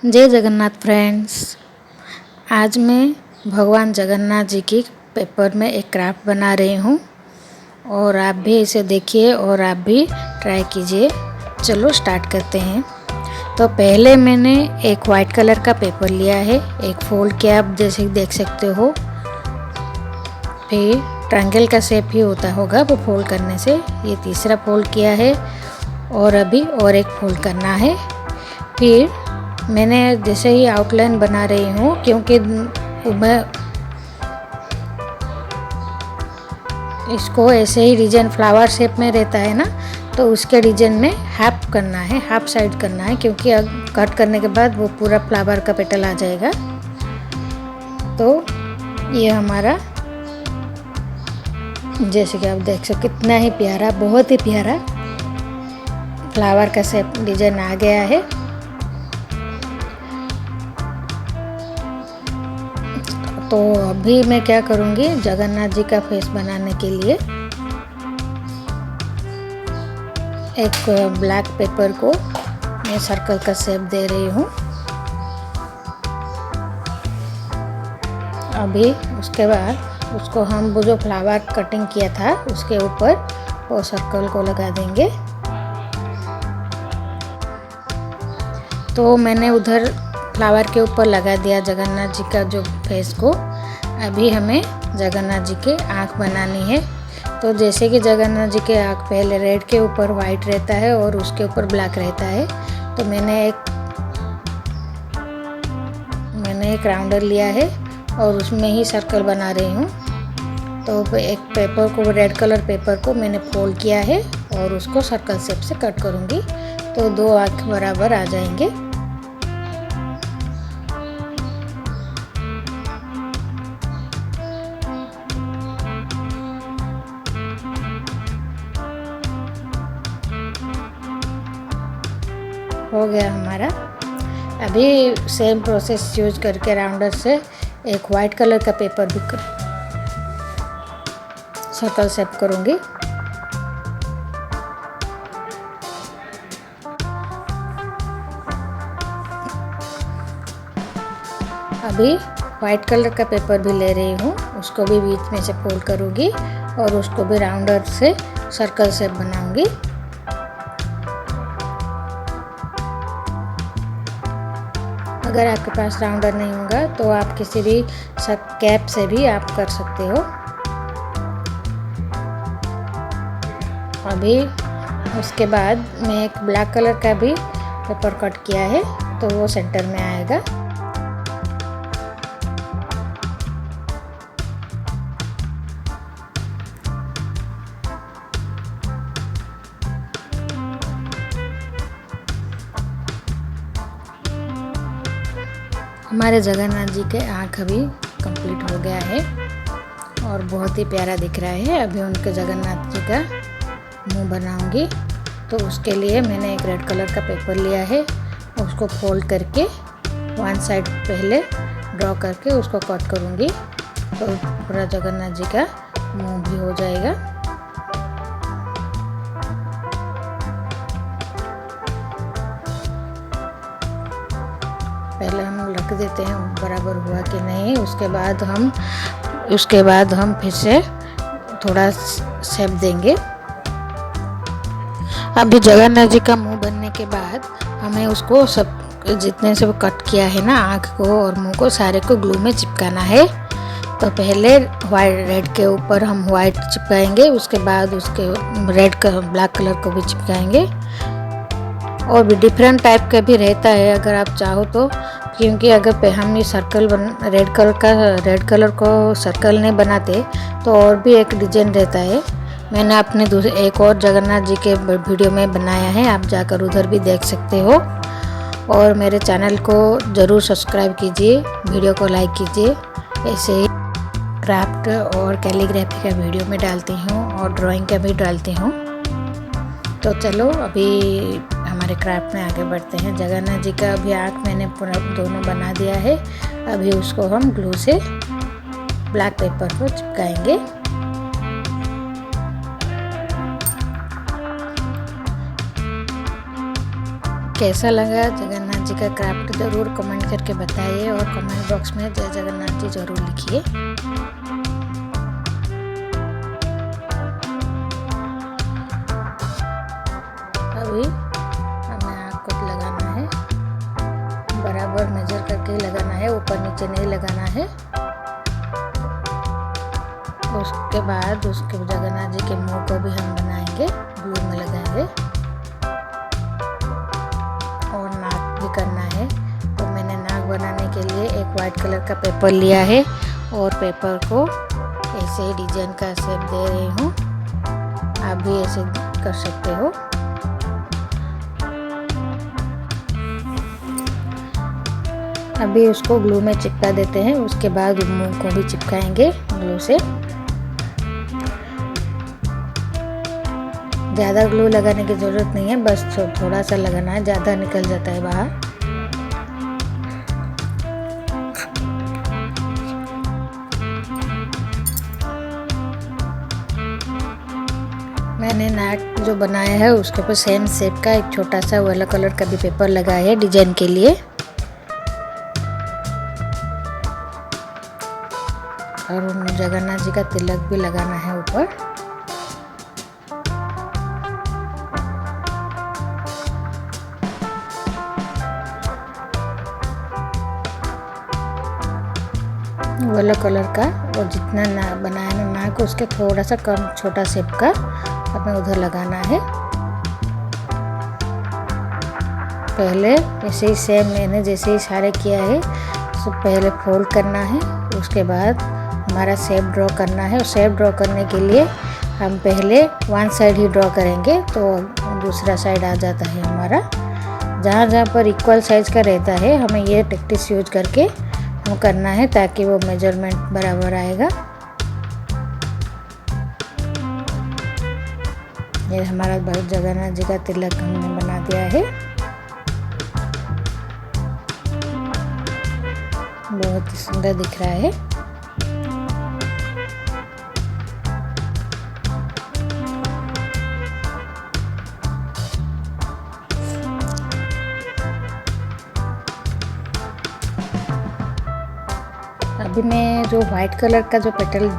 जय जगन्नाथ फ्रेंड्स। आज मैं भगवान जगन्नाथ जी की पेपर में एक क्राफ्ट बना रही हूँ और आप भी इसे देखिए और आप भी ट्राई कीजिए। चलो स्टार्ट करते हैं। तो पहले मैंने एक वाइट कलर का पेपर लिया है, एक फोल्ड किया, आप जैसे देख सकते हो। फिर ट्रायंगल का शेप ही होता होगा वो फोल्ड करने से। ये तीसरा फोल्ड किया है और अभी और एक फोल्ड करना है। फिर मैंने जैसे ही आउटलाइन बना रही हूँ, क्योंकि मैं इसको ऐसे ही डिजाइन फ्लावर शेप में रहता है ना, तो उसके डिजाइन में हाफ करना है, हाफ साइड करना है, क्योंकि कट करने के बाद वो पूरा फ्लावर का पेटल आ जाएगा। तो ये हमारा जैसे कि आप देख सकते कितना ही प्यारा, बहुत ही प्यारा फ्लावर का शेप डिजाइन आ गया है। तो अभी मैं क्या करूँगी, जगन्नाथ जी का फेस बनाने के लिए एक ब्लैक पेपर को मैं सर्कल का शेप दे रही हूँ। अभी उसके बाद उसको हम वो जो फ्लावर कटिंग किया था उसके ऊपर वो सर्कल को लगा देंगे। तो मैंने उधर फ्लावर के ऊपर लगा दिया जगन्नाथ जी का जो फेस को। अभी हमें जगन्नाथ जी के आँख बनानी है। तो जैसे कि जगन्नाथ जी के आँख पहले रेड के ऊपर वाइट रहता है और उसके ऊपर ब्लैक रहता है, तो मैंने एक राउंडर लिया है और उसमें ही सर्कल बना रही हूँ। तो एक पेपर को, रेड कलर पेपर को मैंने फोल्ड किया है और उसको सर्कल शेप से कट करूँगी, तो दो आँख बराबर आ जाएंगे। हो गया हमारा। अभी सेम प्रोसेस यूज करके राउंडर से एक वाइट कलर का पेपर भी सर्कल शेप करूँगी। अभी वाइट कलर का पेपर भी ले रही हूँ, उसको भी बीच में से फोल्ड करूँगी और उसको भी राउंडर से सर्कल शेप बनाऊँगी। अगर आपके पास राउंडर नहीं होगा तो आप किसी भी कैप से भी आप कर सकते हो। अभी उसके बाद मैं एक ब्लैक कलर का भी पेपर कट किया है, तो वो सेंटर में आएगा। हमारे जगन्नाथ जी के आँख अभी कंप्लीट हो गया है और बहुत ही प्यारा दिख रहा है। अभी उनके जगन्नाथ जी का मुंह बनाऊंगी। तो उसके लिए मैंने एक रेड कलर का पेपर लिया है, उसको फोल्ड करके वन साइड पहले ड्रॉ करके उसको कट करूंगी, तो पूरा जगन्नाथ जी का मुंह भी हो जाएगा। पहले हम रख देते हैं बराबर हुआ कि नहीं, उसके बाद हम फिर से थोड़ा शेप देंगे। अभी जगन्नाथ जी का मुंह बनने के बाद हमें उसको सब जितने से कट किया है ना, आँख को और मुंह को, सारे को ग्लू में चिपकाना है। तो पहले रेड के ऊपर हम वाइट चिपकाएंगे, उसके बाद उसके ब्लैक कलर को भी चिपकाएंगे। और भी डिफरेंट टाइप का भी रहता है अगर आप चाहो तो, क्योंकि अगर हम ये रेड कलर को सर्कल नहीं बनाते तो और भी एक डिजाइन रहता है। मैंने अपने एक और जगन्नाथ जी के वीडियो में बनाया है, आप जाकर उधर भी देख सकते हो। और मेरे चैनल को ज़रूर सब्सक्राइब कीजिए, वीडियो को लाइक कीजिए। ऐसे ही क्राफ्ट और कैलीग्राफी का वीडियो में डालती हूँ और ड्राइंग का भी डालती हूँ। तो चलो अभी हमारे क्राफ्ट में आगे बढ़ते हैं। जगन्नाथ जी का अभी आँख मैंने पूरा दोनों बना दिया है। अभी उसको हम ग्लू से ब्लैक पेपर पर चिपकाएंगे। कैसा लगा जगन्नाथ जी का क्राफ्ट ज़रूर कमेंट करके बताइए और कमेंट बॉक्स में जय जगन्नाथ जी ज़रूर लिखिए। अभी हमें आँख को लगाना है, बराबर मेजर करके ही लगाना है, ऊपर नीचे नहीं लगाना है। उसके बाद उसके जगन्नाथ जी के मुंह को भी हम बनाएंगे, ग्लू में लगाएंगे और नाक भी करना है। तो मैंने नाक बनाने के लिए एक वाइट कलर का पेपर लिया है और पेपर को ऐसे ही डिजाइन का शेप दे रही हूँ। आप भी ऐसे कर सकते हो। अभी उसको ग्लू में चिपका देते हैं, उसके बाद मुंह को भी चिपकाएंगे ग्लू से। ज़्यादा ग्लू लगाने की ज़रूरत नहीं है, बस थोड़ा सा लगाना है, ज़्यादा निकल जाता है बाहर। मैंने नाक जो बनाया है उसके ऊपर सेम शेप का एक छोटा सा वाला कलर का भी पेपर लगाया है डिजाइन के लिए। और जगन्नाथ जी का तिलक भी लगाना है ऊपर। वाला कलर का और जितना ना बनाया ना नाक उसके थोड़ा सा कम छोटा शेप का हमें उधर लगाना है। पहले ऐसे ही सेम मैंने जैसे ही इशारे किया है, तो पहले फोल्ड करना है, उसके बाद हमारा शेप ड्रॉ करना है। और शेप ड्रॉ करने के लिए हम पहले वन साइड ही ड्रॉ करेंगे तो दूसरा साइड आ जाता है हमारा। जहाँ जहाँ पर इक्वल साइज का रहता है हमें ये प्रैक्टिस यूज करके हम करना है ताकि वो मेजरमेंट बराबर आएगा। ये हमारा जगन्नाथ जी का तिलक हमने बना दिया है, बहुत ही सुंदर दिख रहा है। अभी मैं जो वाइट कलर का जो पेटल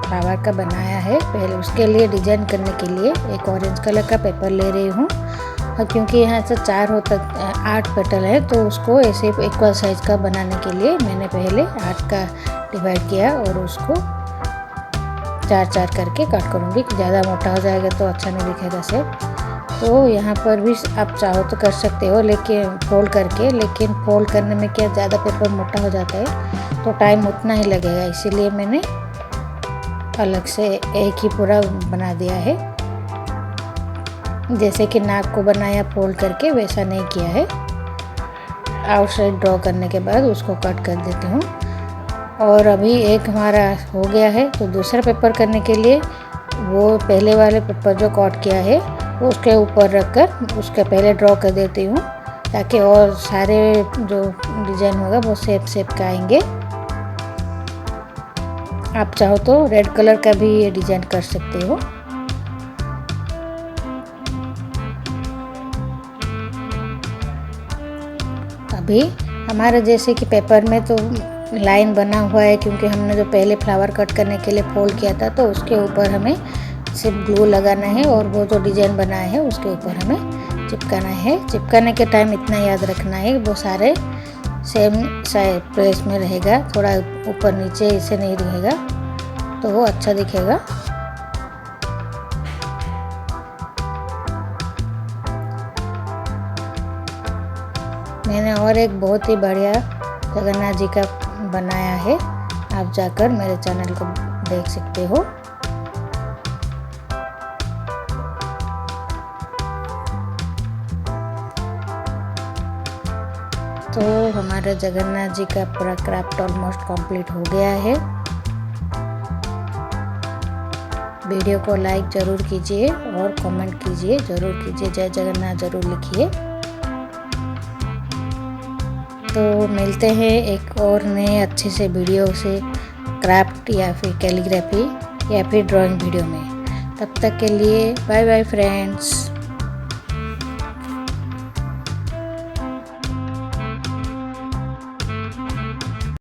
फ्लावर का बनाया है, पहले उसके लिए डिजाइन करने के लिए एक ऑरेंज कलर का पेपर ले रही हूँ। और क्योंकि यहाँ से 8 पेटल है तो उसको ऐसे इक्वल साइज का बनाने के लिए मैंने पहले 8 का डिवाइड किया और उसको 4 करके कट करूँगी। ज़्यादा मोटा हो जाएगा तो अच्छा नहीं दिखेगा शेप। तो यहाँ पर भी आप चाहो तो कर सकते हो, लेकिन फोल्ड करके, लेकिन फोल्ड करने में क्या ज़्यादा पेपर मोटा हो जाता है तो टाइम उतना ही लगेगा, इसीलिए मैंने अलग से एक ही पूरा बना दिया है। जैसे कि नाक को बनाया फोल्ड करके वैसा नहीं किया है। आउटसाइड ड्रॉ करने के बाद उसको कट कर देती हूँ। और अभी एक हमारा हो गया है तो दूसरा पेपर करने के लिए वो पहले वाले पेपर जो कट किया है उसके ऊपर रखकर उसके पहले ड्रॉ कर देती हूँ ताकि और सारे जो डिज़ाइन होगा वो शेप का आएंगे। आप चाहो तो रेड कलर का भी ये डिज़ाइन कर सकते हो। अभी हमारे जैसे कि पेपर में तो लाइन बना हुआ है, क्योंकि हमने जो पहले फ्लावर कट करने के लिए फोल्ड किया था तो उसके ऊपर हमें सिर्फ ग्लू लगाना है और वो जो डिज़ाइन बनाया है उसके ऊपर हमें चिपकाना है। चिपकाने के टाइम इतना याद रखना है वो सारे सेम प्लेस में रहेगा, थोड़ा ऊपर नीचे इसे नहीं रहेगा तो वो अच्छा दिखेगा। मैंने और एक बहुत ही बढ़िया जगन्नाथ जी का बनाया है, आप जाकर मेरे चैनल को देख सकते हो। तो हमारा जगन्नाथ जी का पूरा क्राफ्ट ऑलमोस्ट कंप्लीट हो गया है। वीडियो को लाइक ज़रूर कीजिए और कमेंट कीजिए, ज़रूर कीजिए, जय जगन्नाथ ज़रूर लिखिए। तो मिलते हैं एक और नए अच्छे से वीडियो से, क्राफ्ट या फिर कैलीग्राफी या फिर ड्राइंग वीडियो में। तब तक के लिए बाय बाय फ्रेंड्स।